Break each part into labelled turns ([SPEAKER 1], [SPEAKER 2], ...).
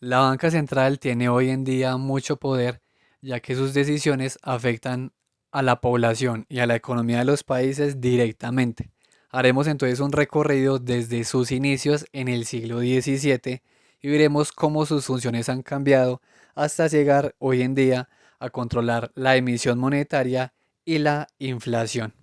[SPEAKER 1] La banca central tiene hoy en día mucho poder, ya que sus decisiones afectan a la población y a la economía de los países directamente. Haremos entonces un recorrido desde sus inicios en el siglo XVII y veremos cómo sus funciones han cambiado hasta llegar hoy en día a controlar la emisión monetaria y la inflación.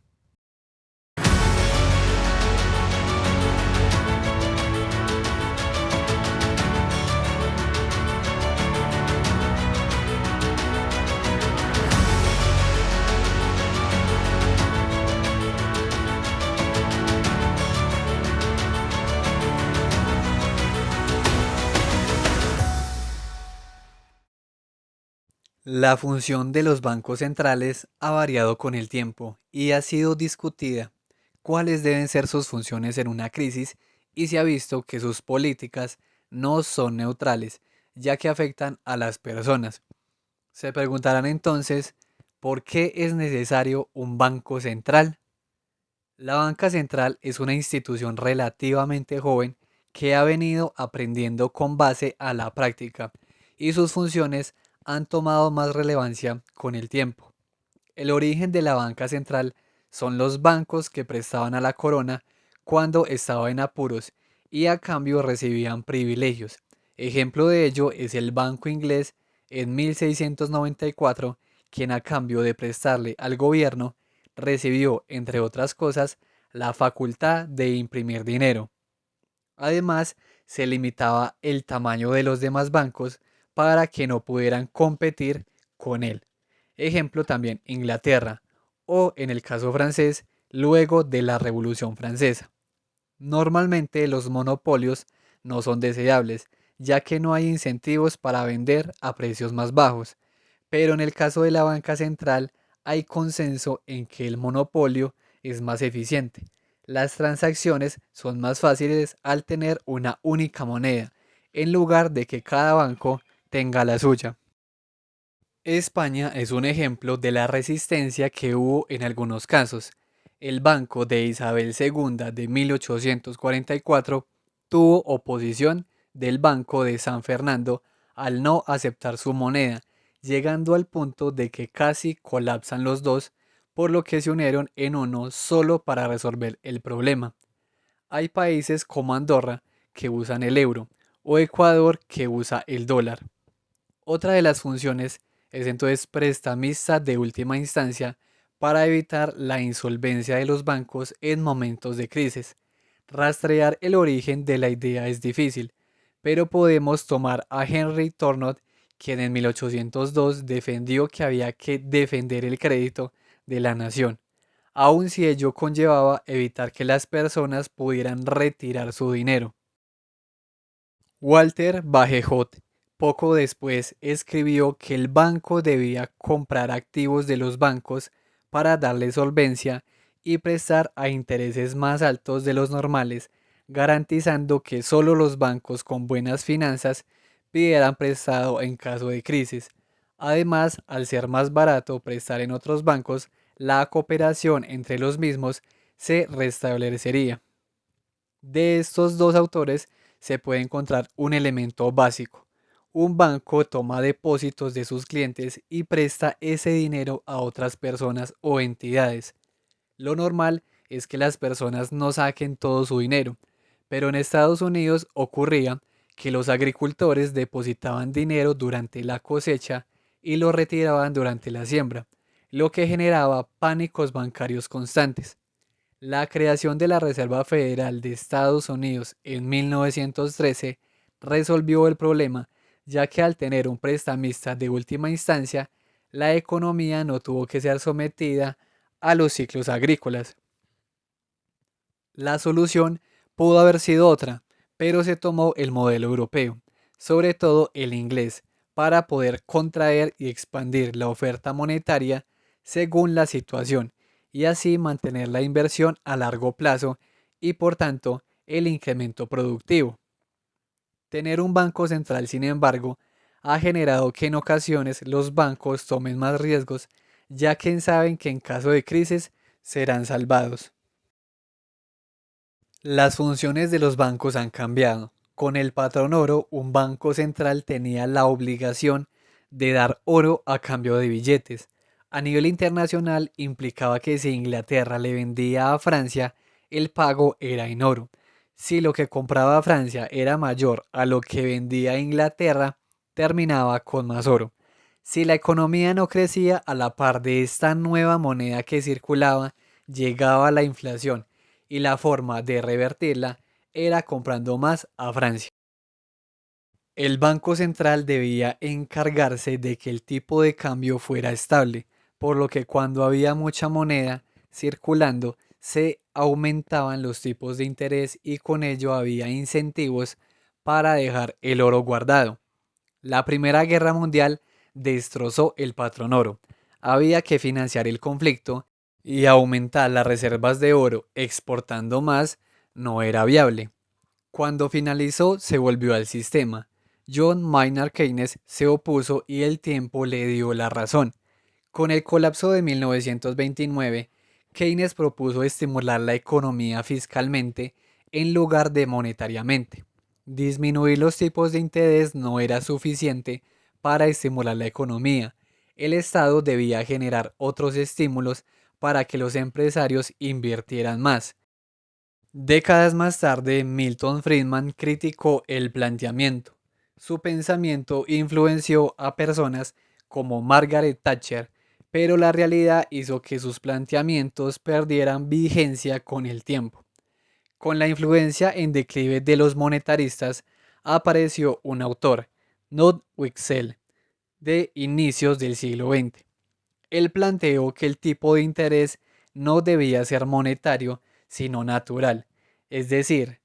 [SPEAKER 1] La función de los bancos centrales ha variado con el tiempo y ha sido discutida cuáles deben ser sus funciones en una crisis y se ha visto que sus políticas no son neutrales, ya que afectan a las personas. Se preguntarán entonces, ¿por qué es necesario un banco central? La banca central es una institución relativamente joven que ha venido aprendiendo con base a la práctica y sus funciones han tomado más relevancia con el tiempo. El origen de la banca central son los bancos que prestaban a la corona cuando estaba en apuros y a cambio recibían privilegios. Ejemplo de ello es el Banco Inglés en 1694, quien a cambio de prestarle al gobierno recibió, entre otras cosas, la facultad de imprimir dinero. Además, se limitaba el tamaño de los demás bancos para que no pudieran competir con él. Ejemplo también Inglaterra o en el caso francés, luego de la Revolución Francesa. Normalmente los monopolios no son deseables, ya que no hay incentivos para vender a precios más bajos, pero en el caso de la banca central hay consenso en que el monopolio es más eficiente. Las transacciones son más fáciles al tener una única moneda, en lugar de que cada banco tenga la suya. España es un ejemplo de la resistencia que hubo en algunos casos. El Banco de Isabel II de 1844 tuvo oposición del Banco de San Fernando al no aceptar su moneda, llegando al punto de que casi colapsan los dos, por lo que se unieron en uno solo para resolver el problema. Hay países como Andorra que usan el euro o Ecuador que usa el dólar. Otra de las funciones es entonces prestamista de última instancia para evitar la insolvencia de los bancos en momentos de crisis. Rastrear el origen de la idea es difícil, pero podemos tomar a Henry Tornot, quien en 1802 defendió que había que defender el crédito de la nación, aun si ello conllevaba evitar que las personas pudieran retirar su dinero. Walter Bagehot poco después escribió que el banco debía comprar activos de los bancos para darle solvencia y prestar a intereses más altos de los normales, garantizando que solo los bancos con buenas finanzas pidieran prestado en caso de crisis. Además, al ser más barato prestar en otros bancos, la cooperación entre los mismos se restablecería. De estos dos autores se puede encontrar un elemento básico. Un banco toma depósitos de sus clientes y presta ese dinero a otras personas o entidades. Lo normal es que las personas no saquen todo su dinero, pero en Estados Unidos ocurría que los agricultores depositaban dinero durante la cosecha y lo retiraban durante la siembra, lo que generaba pánicos bancarios constantes. La creación de la Reserva Federal de Estados Unidos en 1913 resolvió el problema, ya que al tener un prestamista de última instancia, la economía no tuvo que ser sometida a los ciclos agrícolas. La solución pudo haber sido otra, pero se tomó el modelo europeo, sobre todo el inglés, para poder contraer y expandir la oferta monetaria según la situación y así mantener la inversión a largo plazo y por tanto el incremento productivo. Tener un banco central, sin embargo, ha generado que en ocasiones los bancos tomen más riesgos, ya que saben que en caso de crisis serán salvados. Las funciones de los bancos han cambiado. Con el patrón oro, un banco central tenía la obligación de dar oro a cambio de billetes. A nivel internacional implicaba que si Inglaterra le vendía a Francia, el pago era en oro. Si lo que compraba Francia era mayor a lo que vendía Inglaterra, terminaba con más oro. Si la economía no crecía a la par de esta nueva moneda que circulaba, llegaba la inflación y la forma de revertirla era comprando más a Francia. El Banco Central debía encargarse de que el tipo de cambio fuera estable, por lo que cuando había mucha moneda circulando se aumentaban los tipos de interés y con ello había incentivos para dejar el oro guardado. La Primera Guerra Mundial destrozó el patrón oro. Había que financiar el conflicto y aumentar las reservas de oro exportando más no era viable. Cuando finalizó, se volvió al sistema. John Maynard Keynes se opuso y el tiempo le dio la razón. Con el colapso de 1929, Keynes propuso estimular la economía fiscalmente en lugar de monetariamente. Disminuir los tipos de interés no era suficiente para estimular la economía. El Estado debía generar otros estímulos para que los empresarios invirtieran más. Décadas más tarde, Milton Friedman criticó el planteamiento. Su pensamiento influenció a personas como Margaret Thatcher, pero la realidad hizo que sus planteamientos perdieran vigencia con el tiempo. Con la influencia en declive de los monetaristas, apareció un autor, Knut Wicksell, de inicios del siglo XX. Él planteó que el tipo de interés no debía ser monetario, sino natural, es decir,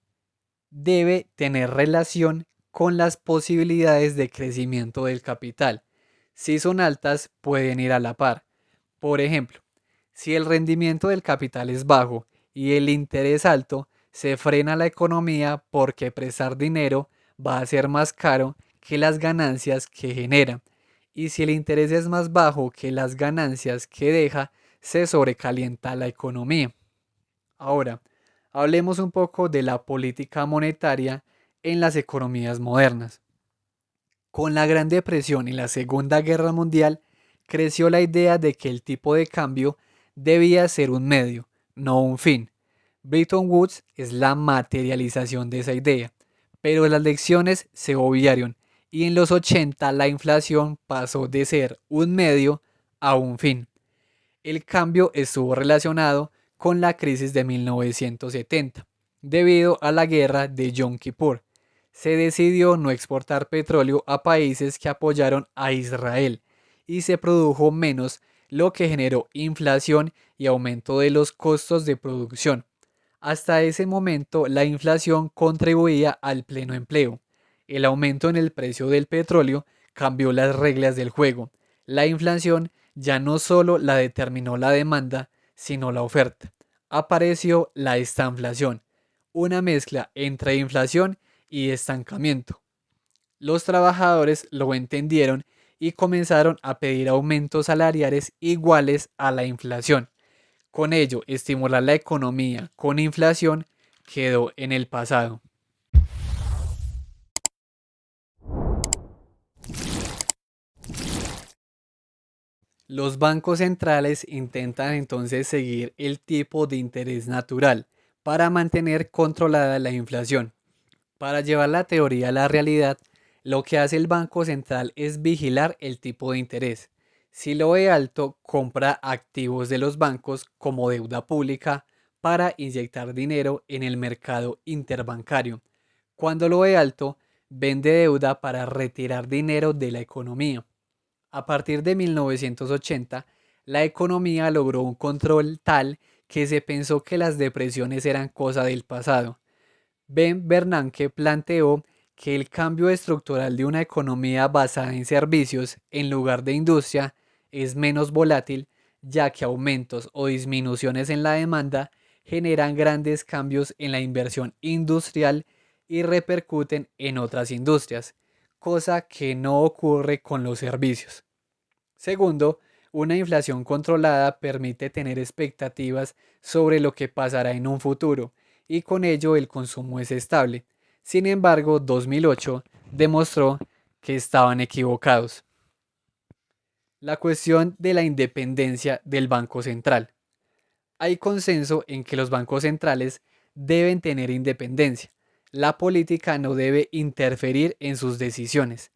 [SPEAKER 1] debe tener relación con las posibilidades de crecimiento del capital. Si son altas, pueden ir a la par. Por ejemplo, si el rendimiento del capital es bajo y el interés alto, se frena la economía porque prestar dinero va a ser más caro que las ganancias que genera. Y si el interés es más bajo que las ganancias que deja, se sobrecalienta la economía. Ahora, hablemos un poco de la política monetaria en las economías modernas. Con la Gran Depresión y la Segunda Guerra Mundial, creció la idea de que el tipo de cambio debía ser un medio, no un fin. Bretton Woods es la materialización de esa idea, pero las lecciones se obviaron y en los 80 la inflación pasó de ser un medio a un fin. El cambio estuvo relacionado con la crisis de 1970, debido a la guerra de Yom Kippur. Se decidió no exportar petróleo a países que apoyaron a Israel y se produjo menos, lo que generó inflación y aumento de los costos de producción. Hasta ese momento la inflación contribuía al pleno empleo. El aumento en el precio del petróleo cambió las reglas del juego. La inflación ya no solo la determinó la demanda, sino la oferta. Apareció la estanflación, una mezcla entre inflación y estancamiento. Los trabajadores lo entendieron y comenzaron a pedir aumentos salariales iguales a la inflación. Con ello, estimular la economía con inflación quedó en el pasado. Los bancos centrales intentan entonces seguir el tipo de interés natural para mantener controlada la inflación. Para llevar la teoría a la realidad, lo que hace el Banco Central es vigilar el tipo de interés. Si lo ve alto, compra activos de los bancos como deuda pública para inyectar dinero en el mercado interbancario. Cuando lo ve alto, vende deuda para retirar dinero de la economía. A partir de 1980, la economía logró un control tal que se pensó que las depresiones eran cosa del pasado. Ben Bernanke planteó que el cambio estructural de una economía basada en servicios en lugar de industria es menos volátil, ya que aumentos o disminuciones en la demanda generan grandes cambios en la inversión industrial y repercuten en otras industrias, cosa que no ocurre con los servicios. Segundo, una inflación controlada permite tener expectativas sobre lo que pasará en un futuro y con ello el consumo es estable. Sin embargo, 2008 demostró que estaban equivocados. La cuestión de la independencia del Banco Central. Hay consenso en que los bancos centrales deben tener independencia. La política no debe interferir en sus decisiones.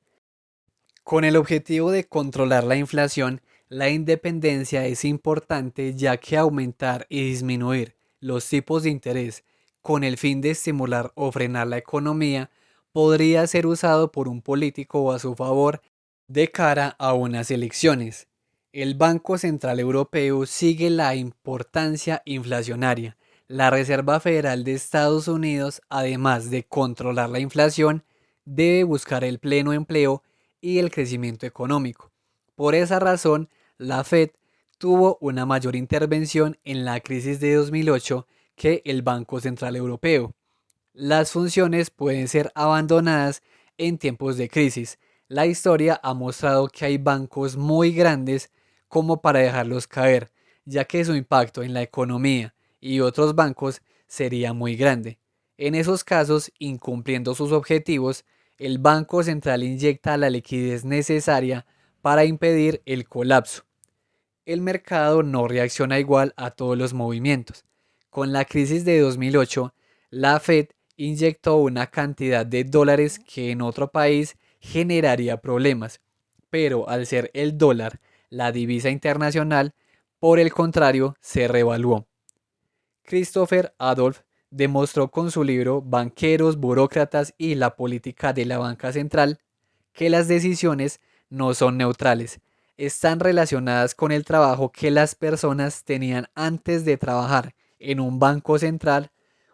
[SPEAKER 1] Con el objetivo de controlar la inflación, la independencia es importante ya que aumentar y disminuir los tipos de interés con el fin de estimular o frenar la economía podría ser usado por un político a su favor de cara a unas elecciones. El Banco Central Europeo sigue la importancia inflacionaria. La Reserva Federal de Estados Unidos, además de controlar la inflación, debe buscar el pleno empleo y el crecimiento económico. Por esa razón, la Fed tuvo una mayor intervención en la crisis de 2008 que el Banco Central Europeo. Las funciones pueden ser abandonadas en tiempos de crisis. La historia ha mostrado que hay bancos muy grandes como para dejarlos caer, ya que su impacto en la economía y otros bancos sería muy grande. En esos casos, incumpliendo sus objetivos, el Banco Central inyecta la liquidez necesaria para impedir el colapso. El mercado no reacciona igual a todos los movimientos. Con la crisis de 2008, la Fed inyectó una cantidad de dólares que en otro país generaría problemas, pero al ser el dólar la divisa internacional, por el contrario, se revaluó. Christopher Adolph demostró con su libro Banqueros, Burócratas y la Política de la Banca Central que las decisiones no son neutrales, están relacionadas con el trabajo que las personas tenían antes de trabajar en un banco central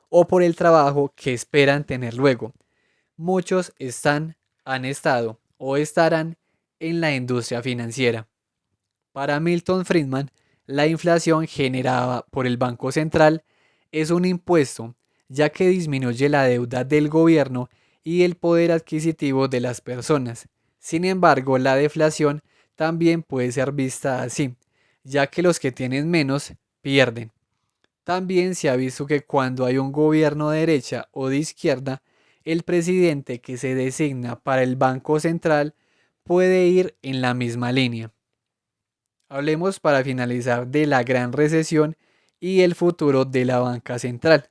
[SPEAKER 1] o por el trabajo que esperan tener luego. Muchos han estado o estarán en la industria financiera. Para Milton Friedman, la inflación generada por el Banco Central es un impuesto, ya que disminuye la deuda del gobierno y el poder adquisitivo de las personas. Sin embargo, la deflación también puede ser vista así, ya que los que tienen menos pierden. También se ha visto que cuando hay un gobierno de derecha o de izquierda, el presidente que se designa para el Banco Central puede ir en la misma línea. Hablemos para finalizar de la gran recesión y el futuro de la banca central.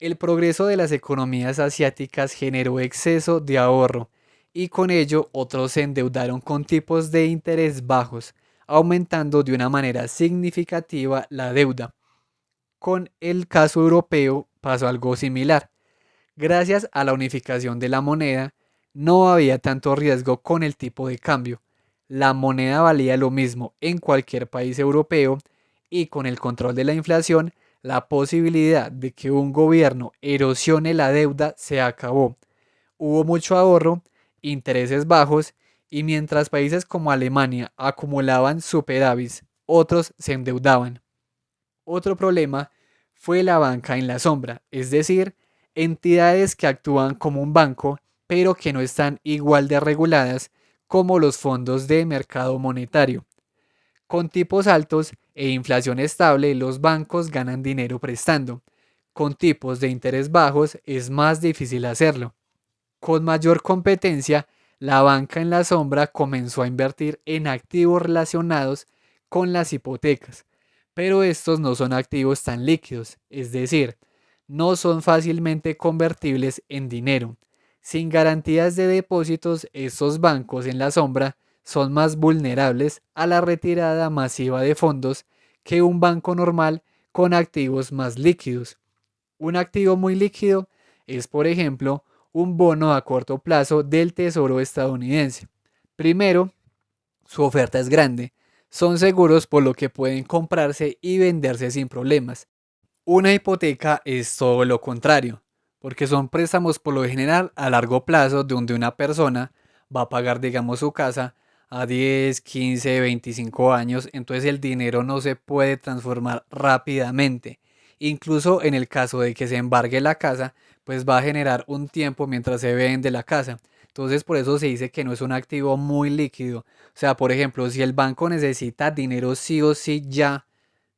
[SPEAKER 1] El progreso de las economías asiáticas generó exceso de ahorro y con ello otros se endeudaron con tipos de interés bajos, aumentando de una manera significativa la deuda. Con el caso europeo pasó algo similar. Gracias a la unificación de la moneda, no había tanto riesgo con el tipo de cambio. La moneda valía lo mismo en cualquier país europeo y con el control de la inflación, la posibilidad de que un gobierno erosione la deuda se acabó. Hubo mucho ahorro, intereses bajos y mientras países como Alemania acumulaban superávits, otros se endeudaban. Otro problema fue la banca en la sombra, es decir, entidades que actúan como un banco, pero que no están igual de reguladas como los fondos de mercado monetario. Con tipos altos e inflación estable, los bancos ganan dinero prestando. Con tipos de interés bajos es más difícil hacerlo. Con mayor competencia, la banca en la sombra comenzó a invertir en activos relacionados con las hipotecas, pero estos no son activos tan líquidos, es decir, no son fácilmente convertibles en dinero. Sin garantías de depósitos, estos bancos en la sombra son más vulnerables a la retirada masiva de fondos que un banco normal con activos más líquidos. Un activo muy líquido es, por ejemplo, un bono a corto plazo del Tesoro estadounidense. Primero, su oferta es grande, son seguros por lo que pueden comprarse y venderse sin problemas. Una hipoteca es todo lo contrario, porque son préstamos por lo general a largo plazo donde una persona va a pagar, digamos, su casa a 10, 15, 25 años, entonces el dinero no se puede transformar rápidamente. Incluso en el caso de que se embargue la casa, pues va a generar un tiempo mientras se vende la casa. Entonces por eso se dice que no es un activo muy líquido. O sea, por ejemplo, si el banco necesita dinero sí o sí ya,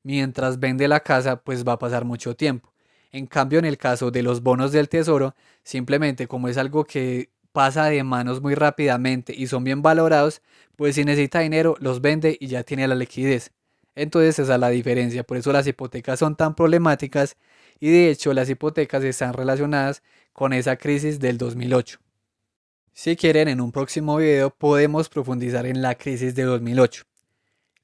[SPEAKER 1] mientras vende la casa, pues va a pasar mucho tiempo. En cambio, en el caso de los bonos del tesoro, simplemente como es algo que pasa de manos muy rápidamente y son bien valorados, pues si necesita dinero, los vende y ya tiene la liquidez. Entonces esa es la diferencia, por eso las hipotecas son tan problemáticas y de hecho las hipotecas están relacionadas con esa crisis del 2008. Si quieren, en un próximo video podemos profundizar en la crisis de 2008.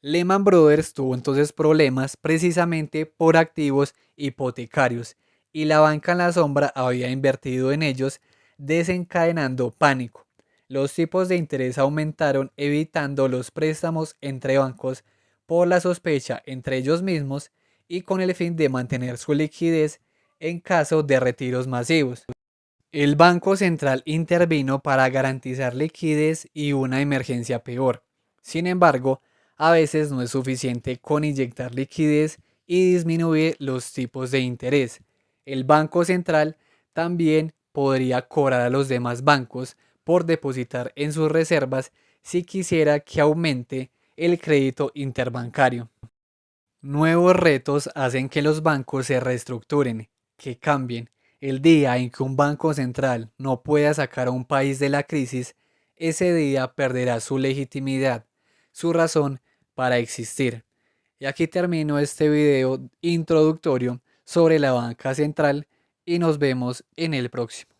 [SPEAKER 1] Lehman Brothers tuvo entonces problemas precisamente por activos hipotecarios y la banca en la sombra había invertido en ellos, desencadenando pánico. Los tipos de interés aumentaron, evitando los préstamos entre bancos por la sospecha entre ellos mismos y con el fin de mantener su liquidez en caso de retiros masivos. El Banco Central intervino para garantizar liquidez y una emergencia peor. Sin embargo, a veces no es suficiente con inyectar liquidez y disminuir los tipos de interés. El Banco Central también podría cobrar a los demás bancos por depositar en sus reservas si quisiera que aumente el crédito interbancario. Nuevos retos hacen que los bancos se reestructuren, que cambien. El día en que un banco central no pueda sacar a un país de la crisis, ese día perderá su legitimidad, su razón para existir. Y aquí termino este video introductorio sobre la banca central y nos vemos en el próximo.